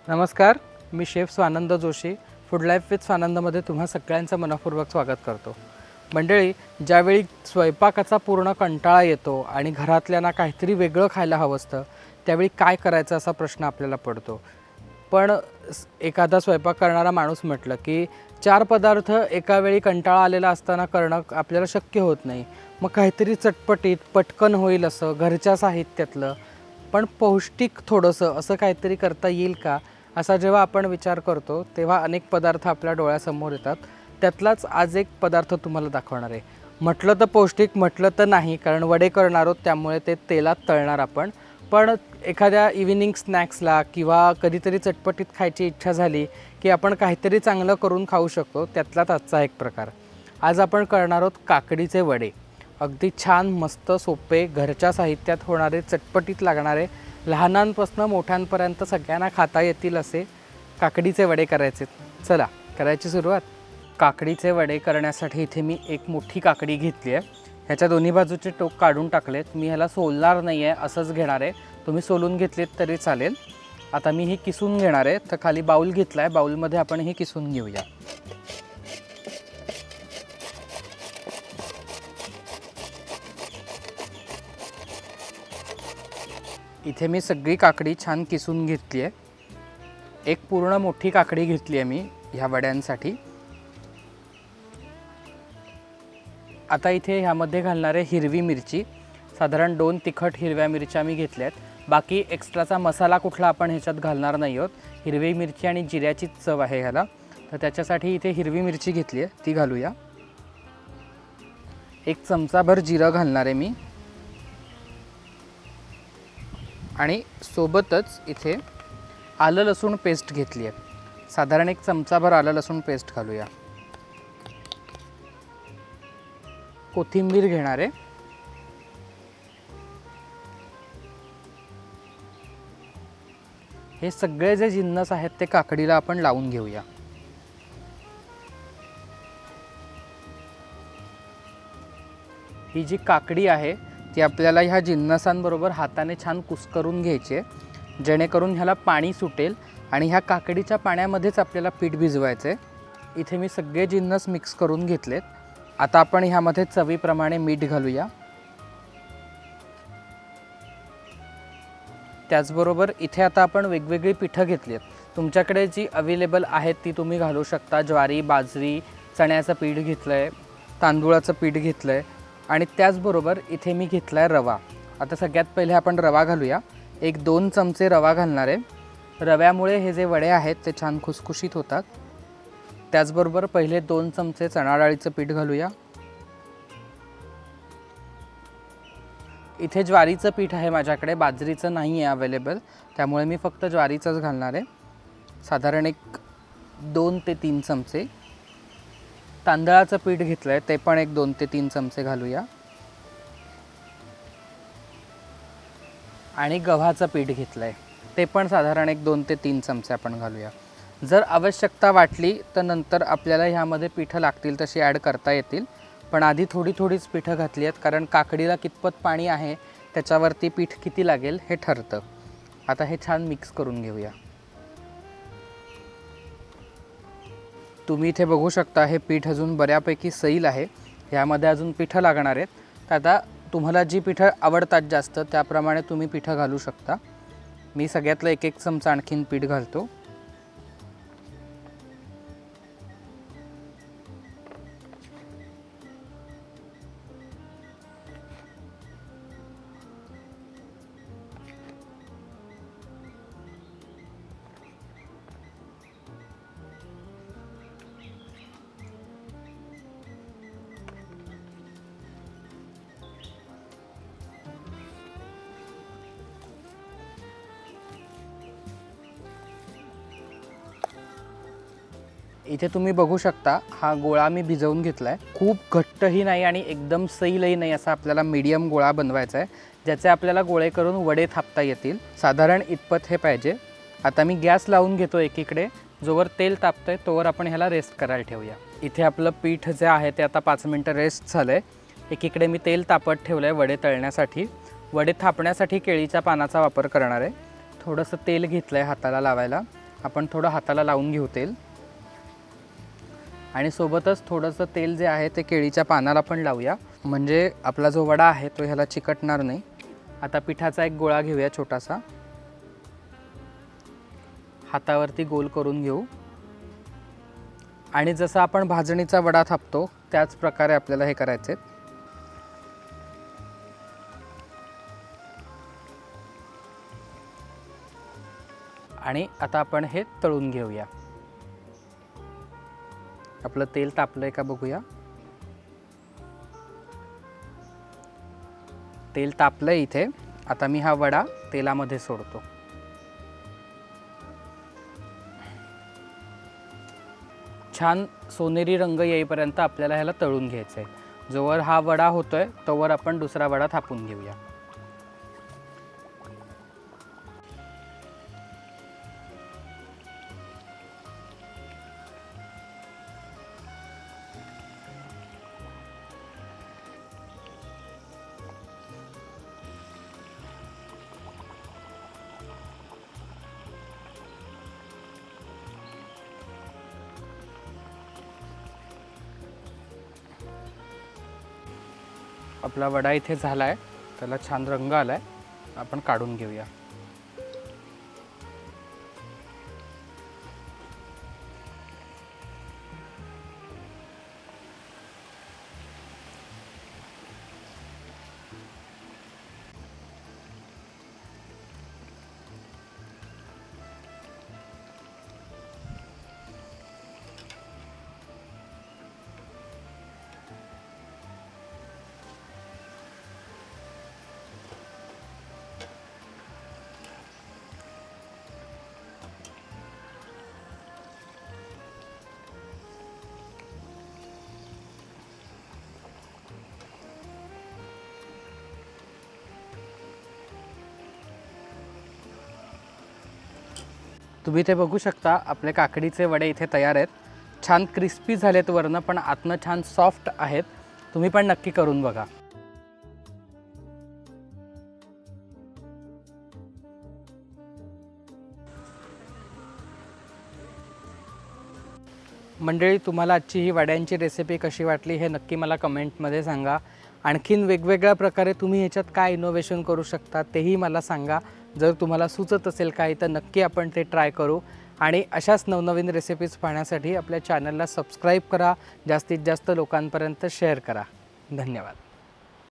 नमस्कार, मी chef Swanand Joshi. Food life with स्वानंदमध्ये तुम्हा सगळ्यांचं मनपूर्वक स्वागत करतो. मंडळी, ज्यावेळी स्वयंपाकाचा पूर्ण कंटाळा येतो आणि घरातल्यांना काहीतरी वेगळं खायला हवं असतं, त्यावेळी काय करायचं असा प्रश्न आपल्याला पडतो. पण एखादा स्वयंपाक करणारा माणूस म्हटलं की 4 पदार्थ एका वेळी कंटाळा आलेला असताना करणं आपल्याला शक्य होत नाही. मग काहीतरी चटपटीत, पटकन होईल असं घरच्या साहित्यातलं पण पौष्टिक थोडंसं असं काहीतरी करता येईल का, असा जेव्हा आपण विचार करतो तेव्हा अनेक पदार्थ आपल्या डोळ्यासमोर येतात. त्यातलाच आज एक पदार्थ तुम्हाला दाखवणार आहे. म्हटलं तर पौष्टिक, म्हटलं तर नाही, कारण वडे करणार आहोत त्यामुळे ते तेलात तळणार आपण. पण एखाद्या इव्हिनिंग स्नॅक्सला किंवा कधीतरी चटपटीत खायची इच्छा झाली की आपण काहीतरी चांगलं करून खाऊ शकतो. त्यातलाच आजचा एक प्रकार. आज आपण करणार आहोत काकडीचे वडे. अगदी छान, मस्त, सोपे, घरच्या साहित्यात होणारे, चटपटीत लागणारे, लहानांपासून मोठ्यांपर्यंत सगळ्यांना खाता येतील असे काकडीचे वडे करायचे. चला करायची सुरुवात. काकडीचे वडे करण्यासाठी इथे मी एक मोठी काकडी घेतली आहे. ह्याच्या दोन्ही बाजूचे टोक काढून टाकलेत. मी ह्याला सोलणार नाही आहे, असंच घेणार आहे. तुम्ही सोलून घेतलेत तरी चालेल. आता मी ही किसून घेणार आहे. तर खाली बाऊल घेतला आहे, बाऊलमध्ये आपण हे किसून घेऊया. इथे मी सगळी काकडी छान किसून घेतली आहे. एक पूर्ण मोठी काकडी घेतली आहे मी ह्या वड्यांसाठी. आता इथे ह्यामध्ये घालणारे हिरवी मिरची, साधारण 2 तिखट हिरव्या मिरच्या मी घेतल्या आहेत. बाकी एक्स्ट्राचा मसाला कुठला आपण ह्याच्यात घालणार नाही आहोत. हिरवी मिरची आणि जिऱ्याची चव आहे ह्याला, तर त्याच्यासाठी इथे हिरवी मिरची घेतली आहे, ती घालूया. 1 चमचाभर जिरं घालणार आहे मी. आणि सोबतच इथे आलं लसूण पेस्ट घेतली आहे. साधारण 1 चमचाभर आलं लसूण पेस्ट घालूया. कोथिंबीर घेणार आहे. हे सगळे जे जिन्नस आहेत ते काकडीला आपण लावून घेऊया. ही जी काकडी आहे ती आपल्याला ह्या जिन्नसांबरोबर हाताने छान कुस्करून घ्यायची आहे, जेणेकरून ह्याला पाणी सुटेल आणि ह्या काकडीच्या पाण्यामध्येच आपल्याला पीठ भिजवायचं आहे. इथे मी सगळे जिन्नस मिक्स करून घेतलेत. आता आपण ह्यामध्ये चवीप्रमाणे मीठ घालूया. त्याचबरोबर इथे आता आपण वेगवेगळी पिठं घेतली आहेत. तुमच्याकडे जी अवेलेबल आहेत ती तुम्ही घालू शकता. ज्वारी, बाजरी, चण्याचं पीठ घेतलं आहे, तांदूळाचं पीठ घेतलं आहे आणि त्याचबरोबर इथे मी घेतला आहे रवा. आता सगळ्यात पहिले आपण रवा घालूया. 1-2 चमचे रवा घालणार आहे. रव्यामुळे हे जे वडे आहेत ते छान खुसखुशीत होतात. त्याचबरोबर पहिले 2 चमचे चणा डाळीचं पीठ घालूया. इथे ज्वारीचं पीठ आहे माझ्याकडे, बाजरीचं नाही आहे अवेलेबल, त्यामुळे मी फक्त ज्वारीचंच घालणार आहे. साधारण 2 ते 3 चमचे. तांदळाचं पीठ घेतलं आहे, ते पण 2 ते 3 चमचे घालूया. आणि गव्हाचं पीठ घेतलं आहे, ते पण साधारण 2 ते 3 चमचे आपण घालूया. जर आवश्यकता वाटली तर नंतर आपल्याला ह्यामध्ये पिठं लागतील तशी ॲड करता येतील, पण आधी थोडीच पिठं घातली आहेत, कारण काकडीला कितपत पाणी आहे त्याच्यावरती पीठ किती लागेल हे ठरतं. आता हे छान मिक्स करून घेऊया. तुम्ही इथे बघू शकता हे पीठ अजून बऱ्यापैकी सैल आहे. ह्यामध्ये अजून पिठं लागणार आहेत. तर आता तुम्हाला जी पिठं आवडतात जास्त त्याप्रमाणे तुम्ही पिठं घालू शकता. मी सगळ्यातलं 1-1 चमचा आणखीन पीठ घालतो. इथे तुम्ही बघू शकता हा गोळा मी भिजवून घेतला आहे. खूप घट्टही नाही आणि एकदम सैलही नाही, असा आपल्याला मीडियम गोळा बनवायचा आहे, ज्याचे आपल्याला गोळे करून वडे थापता येतील. साधारण इतपत हे पाहिजे. आता मी गॅस लावून घेतो एकीकडे. जोवर तेल तापतंय तोवर आपण ह्याला रेस्ट करायला ठेवूया. इथे आपलं पीठ जे आहे ते आता 5 मिनटं रेस्ट झालं आहे. एकीकडे मी तेल तापत ठेवलं आहे वडे तळण्यासाठी. वडे थापण्यासाठी केळीच्या पानाचा वापर करणार आहे. थोडंसं तेल घेतलं आहे हाताला लावायला आपण थोडं हाताला लावून घेऊ तेल आणि सोबतच थोडंसं तेल जे आहे ते केळीच्या पानाला पण लावूया, म्हणजे आपला जो वडा आहे तो ह्याला चिकटणार नाही. आता पिठाचा एक गोळा घेऊया छोटासा, हातावरती गोल करून घेऊ आणि जसं आपण भाजणीचा वडा थापतो त्याच प्रकारे आपल्याला हे करायचे. आणि आता आपण हे तळून घेऊया. आपलं तेल तापलंय का बघूया. तेल तापलंय इथे. आता मी हा वडा तेलामध्ये सोडतो. छान सोनेरी रंग येईपर्यंत आपल्याला ह्याला तळून घ्यायचं आहे. जोवर हा वडा होतोय तोवर आपण दुसरा वडा थापून घेऊया. आपला वडा इथे झाला आहे, त्याला छान रंग आला आहे. आपण काढून घेऊया. तुम्ही ते बघू शकता, आपले काकडीचे वडे इथे तयार आहेत. छान क्रिस्पी झालेत वरनं, पण आतनं छान सॉफ्ट आहेत. तुम्ही पण नक्की करून बघा. मंडळी, तुम्हाला आजची ही वड्यांची रेसिपी कशी वाटली हे नक्की मला कमेंटमध्ये सांगा. आणखीन वेगवेगळ्या प्रकारे तुम्ही ह्याच्यात काय इनोव्हेशन करू शकता तेही मला सांगा. जर तुम्हाला सुचत असेल काही तर नक्की आपण ते ट्राय करू. आणि अशाच नवनवीन रेसिपीज पाहण्यासाठी आपल्या चॅनलला सबस्क्राईब करा, जास्तीत जास्त लोकांपर्यंत शेअर करा. धन्यवाद.